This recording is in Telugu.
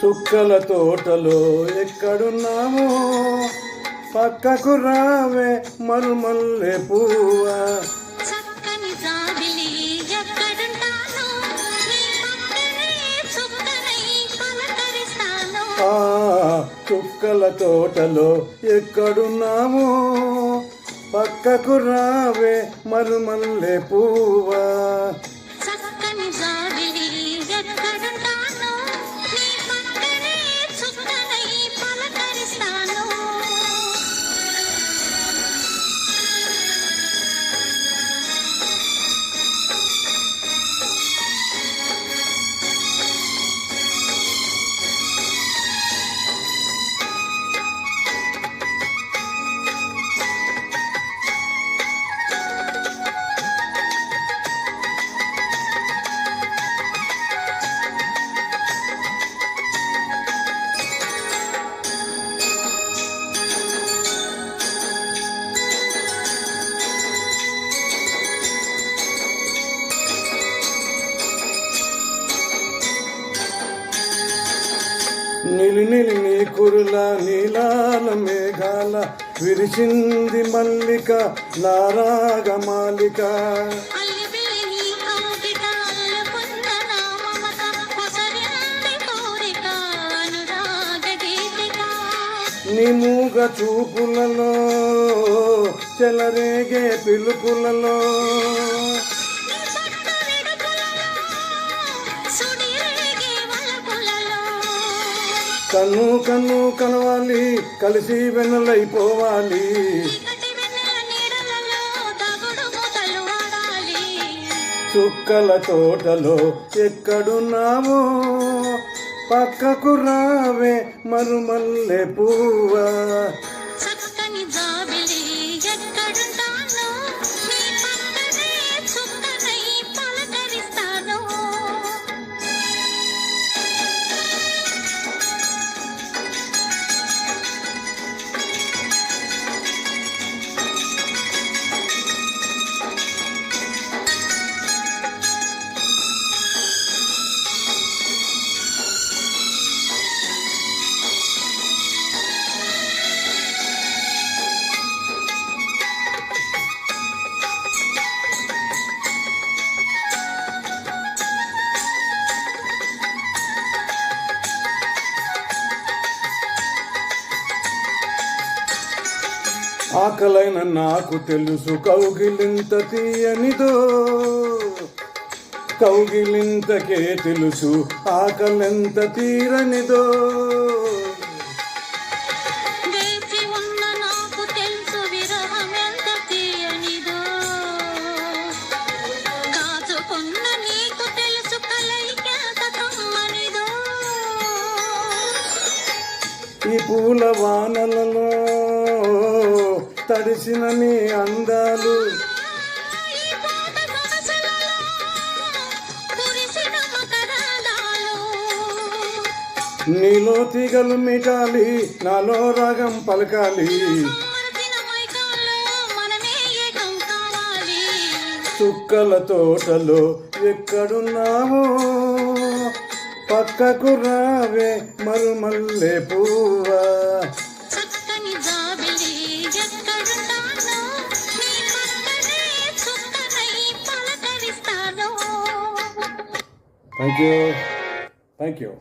చుక్కల తోటలో ఎక్కడున్నామో పక్కకు రావే మరుమల్లె పువ్వా. చక్కని జాబిలి ఎక్కడుంటానో నీ పక్కనే చుక్కనై పలకరిస్తాను. చుక్కల తోటలో ఎక్కడున్నామో పక్కకు రావే మరుమల్లె పువ్వా. చక్కని జాబిలి ఎక్కడుంటానో నీ పక్కనే చుక్కనై పలకరిస్తాను. నిలి నిలి నీ కురుల నీలాల మేఘాల విరిసింది మల్లిక నారాగమాలిక. నీ మూగ చూపులలో చెలరేగే పిలుపులలో కన్ను కన్ను కలవాలి కలిసి వెన్నెలైపోవాలి. చుక్కల తోటలో ఎక్కడున్నావో పక్కకు రావే మరుమల్లె పువ్వా. చక్కని జాబిలి ఎక్కడుంటానో నీ పక్కనే చుక్కనై పలకరిస్తాను. ఆకలైన నాకు తెలుసు కౌగిలింత తీయనిదో, కౌగిలింతకే తెలుసు ఆకలెంత తీరనిదో. వేచి ఉన్న నాకు తెలుసు విరహం ఎంత తీయనిదో, కాచుకున్న నీకు తెలుసు కలయికెంత కమ్మనిదో. ఈ పూల వానలలో తడిసిన నీ అందాలు నీలో తీగలు మిటాలి నాలో రాగం పలకాలి. చుక్కల తోటలో ఎక్కడున్నావో పక్కకు రావే మరుమల్లె పువ్వా. Thank you. Thank you.